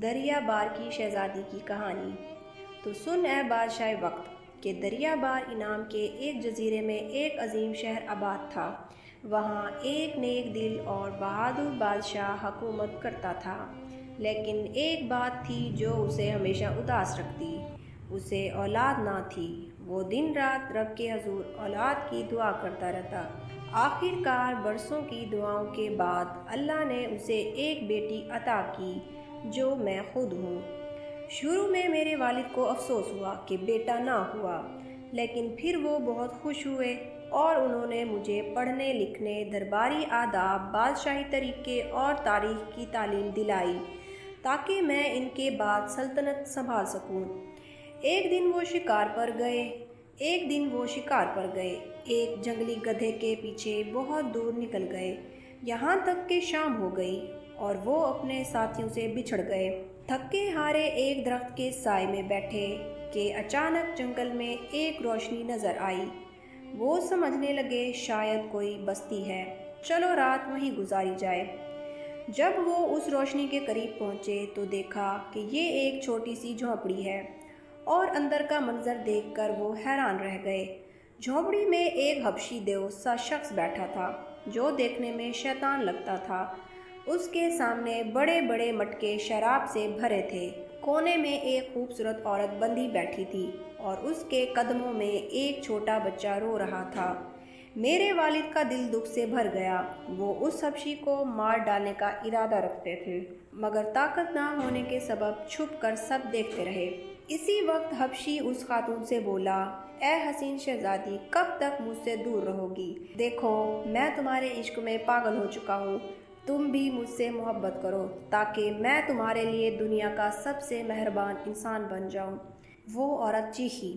دریا بار کی شہزادی کی کہانی۔ تو سن اے بادشاہ وقت کہ دریا بار انعام کے ایک جزیرے میں ایک عظیم شہر آباد تھا۔ وہاں ایک نیک دل اور بہادر بادشاہ حکومت کرتا تھا، لیکن ایک بات تھی جو اسے ہمیشہ اداس رکھتی، اسے اولاد نہ تھی۔ وہ دن رات رب کے حضور اولاد کی دعا کرتا رہتا۔ آخر کار برسوں کی دعاؤں کے بعد اللہ نے اسے ایک بیٹی عطا کی جو میں خود ہوں۔ شروع میں میرے والد کو افسوس ہوا کہ بیٹا نہ ہوا، لیکن پھر وہ بہت خوش ہوئے اور انہوں نے مجھے پڑھنے لکھنے، درباری آداب، بادشاہی طریقے اور تاریخ کی تعلیم دلائی تاکہ میں ان کے بعد سلطنت سنبھال سکوں۔ ایک دن وہ شکار پر گئے، ایک جنگلی گدھے کے پیچھے بہت دور نکل گئے، یہاں تک کہ شام ہو گئی اور وہ اپنے ساتھیوں سے بچھڑ گئے۔ تھکے ہارے ایک درخت کے سائے میں بیٹھے کہ اچانک جنگل میں ایک روشنی نظر آئی۔ وہ سمجھنے لگے شاید کوئی بستی ہے، چلو رات وہیں گزاری جائے۔ جب وہ اس روشنی کے قریب پہنچے تو دیکھا کہ یہ ایک چھوٹی سی جھونپڑی ہے، اور اندر کا منظر دیکھ کر وہ حیران رہ گئے۔ جھونپڑی میں ایک حبشی دیو سا شخص بیٹھا تھا جو دیکھنے میں شیطان لگتا تھا۔ اس کے سامنے بڑے بڑے مٹکے شراب سے بھرے تھے۔ کونے میں ایک خوبصورت عورت بندھی بیٹھی تھی اور اس کے قدموں میں ایک چھوٹا بچہ رو رہا تھا۔ میرے والد کا دل دکھ سے بھر گیا۔ وہ اس حبشی کو مار ڈالنے کا ارادہ رکھتے تھے، مگر طاقت نہ ہونے کے سبب چھپ کر سب دیکھتے رہے۔ اسی وقت حبشی اس خاتون سے بولا، اے حسین شہزادی، کب تک مجھ سے دور رہو گی؟ دیکھو، میں تمہارے عشق میں پاگل ہو چکا ہوں، تم بھی مجھ سے محبت کرو تاکہ میں تمہارے لیے دنیا کا سب سے مہربان انسان بن جاؤں۔ وہ عورت چیخی،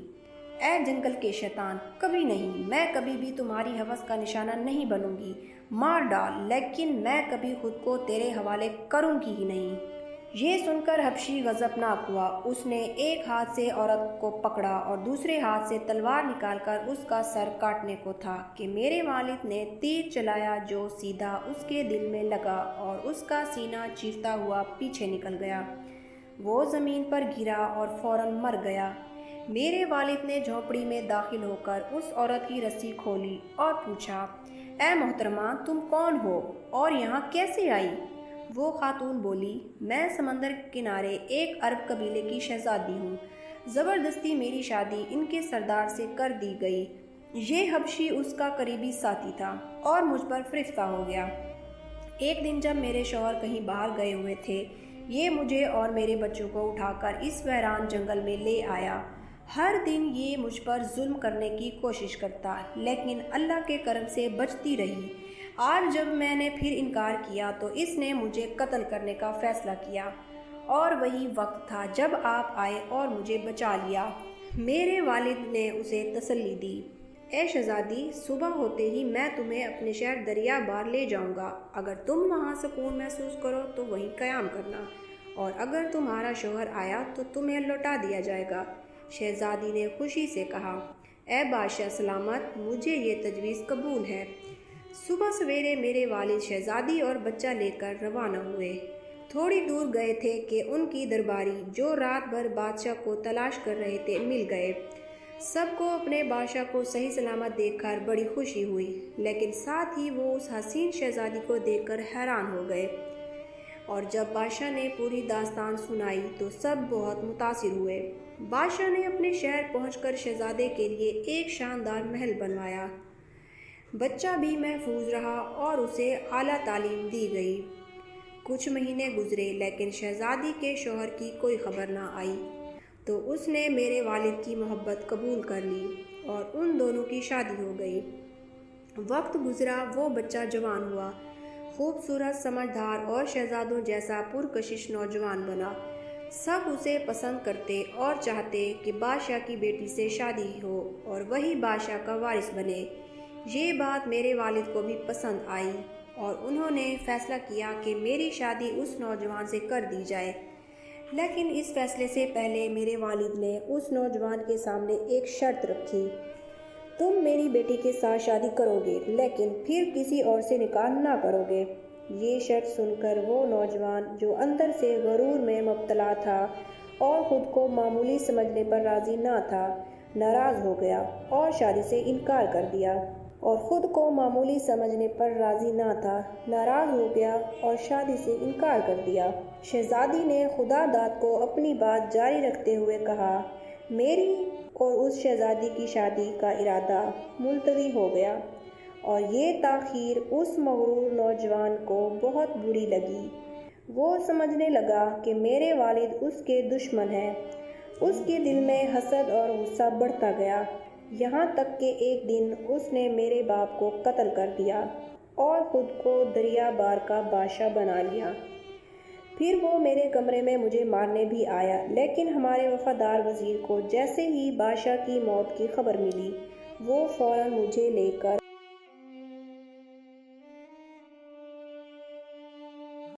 اے جنگل کے شیطان، کبھی نہیں، میں کبھی بھی تمہاری ہوس کا نشانہ نہیں بنوں گی، مار ڈال، لیکن میں کبھی خود کو تیرے حوالے کروں گی ہی نہیں۔ یہ سن کر حبشی غضبناک ہوا۔ اس نے ایک ہاتھ سے عورت کو پکڑا اور دوسرے ہاتھ سے تلوار نکال کر اس کا سر کاٹنے کو تھا کہ میرے والد نے تیر چلایا جو سیدھا اس کے دل میں لگا اور اس کا سینہ چیرتا ہوا پیچھے نکل گیا۔ وہ زمین پر گرا اور فوراً مر گیا۔ میرے والد نے جھونپڑی میں داخل ہو کر اس عورت کی رسی کھولی اور پوچھا، اے محترمہ، تم کون ہو اور یہاں کیسے آئی؟ وہ خاتون بولی، میں سمندر کنارے ایک عرب قبیلے کی شہزادی ہوں، زبردستی میری شادی ان کے سردار سے کر دی گئی۔ یہ حبشی اس کا قریبی ساتھی تھا اور مجھ پر فرفتہ ہو گیا۔ ایک دن جب میرے شوہر کہیں باہر گئے ہوئے تھے، یہ مجھے اور میرے بچوں کو اٹھا کر اس ویران جنگل میں لے آیا۔ ہر دن یہ مجھ پر ظلم کرنے کی کوشش کرتا، لیکن اللہ کے کرم سے بچتی رہی۔ آج جب میں نے پھر انکار کیا تو اس نے مجھے قتل کرنے کا فیصلہ کیا، اور وہی وقت تھا جب آپ آئے اور مجھے بچا لیا۔ میرے والد نے اسے تسلی دی، اے شہزادی، صبح ہوتے ہی میں تمہیں اپنے شہر دریا بار لے جاؤں گا۔ اگر تم وہاں سکون محسوس کرو تو وہیں قیام کرنا، اور اگر تمہارا شوہر آیا تو تمہیں لوٹا دیا جائے گا۔ شہزادی نے خوشی سے کہا، اے بادشاہ سلامت، مجھے یہ تجویز قبول ہے۔ صبح سویرے میرے والد شہزادی اور بچہ لے کر روانہ ہوئے۔ تھوڑی دور گئے تھے کہ ان کی درباری جو رات بھر بادشاہ کو تلاش کر رہے تھے مل گئے۔ سب کو اپنے بادشاہ کو صحیح سلامت دیکھ کر بڑی خوشی ہوئی، لیکن ساتھ ہی وہ اس حسین شہزادی کو دیکھ کر حیران ہو گئے۔ اور جب بادشاہ نے پوری داستان سنائی تو سب بہت متاثر ہوئے۔ بادشاہ نے اپنے شہر پہنچ کر شہزادے کے لیے ایک شاندار محل بنوایا۔ بچہ بھی محفوظ رہا اور اسے اعلیٰ تعلیم دی گئی۔ کچھ مہینے گزرے لیکن شہزادی کے شوہر کی کوئی خبر نہ آئی، تو اس نے میرے والد کی محبت قبول کر لی اور ان دونوں کی شادی ہو گئی۔ وقت گزرا، وہ بچہ جوان ہوا، خوبصورت، سمجھدار اور شہزادوں جیسا پرکشش نوجوان بنا۔ سب اسے پسند کرتے اور چاہتے کہ بادشاہ کی بیٹی سے شادی ہو اور وہی بادشاہ کا وارث بنے۔ یہ بات میرے والد کو بھی پسند آئی اور انہوں نے فیصلہ کیا کہ میری شادی اس نوجوان سے کر دی جائے۔ لیکن اس فیصلے سے پہلے میرے والد نے اس نوجوان کے سامنے ایک شرط رکھی، تم میری بیٹی کے ساتھ شادی کرو گے لیکن پھر کسی اور سے نکاح نہ کرو گے۔ یہ شرط سن کر وہ نوجوان جو اندر سے غرور میں مبتلا تھا اور خود کو معمولی سمجھنے پر راضی نہ تھا، ناراض ہو گیا اور شادی سے انکار کر دیا۔ اور خود کو معمولی سمجھنے پر راضی نہ تھا، ناراض ہو گیا اور شادی سے انکار کر دیا۔ شہزادی نے خدا داد کو اپنی بات جاری رکھتے ہوئے کہا، میری اور اس شہزادی کی شادی کا ارادہ ملتوی ہو گیا۔ اور یہ تاخیر اس مغرور نوجوان کو بہت بری لگی۔ وہ سمجھنے لگا کہ میرے والد اس کے دشمن ہیں۔ اس کے دل میں حسد اور غصہ بڑھتا گیا، یہاں تک کہ ایک دن اس نے میرے باپ کو قتل کر دیا اور خود کو دریا بار کا بادشاہ بنا لیا۔ پھر وہ میرے کمرے میں مجھے مارنے بھی آیا، لیکن ہمارے وفادار وزیر کو جیسے ہی بادشاہ کی موت کی خبر ملی، وہ فوراً مجھے لے کر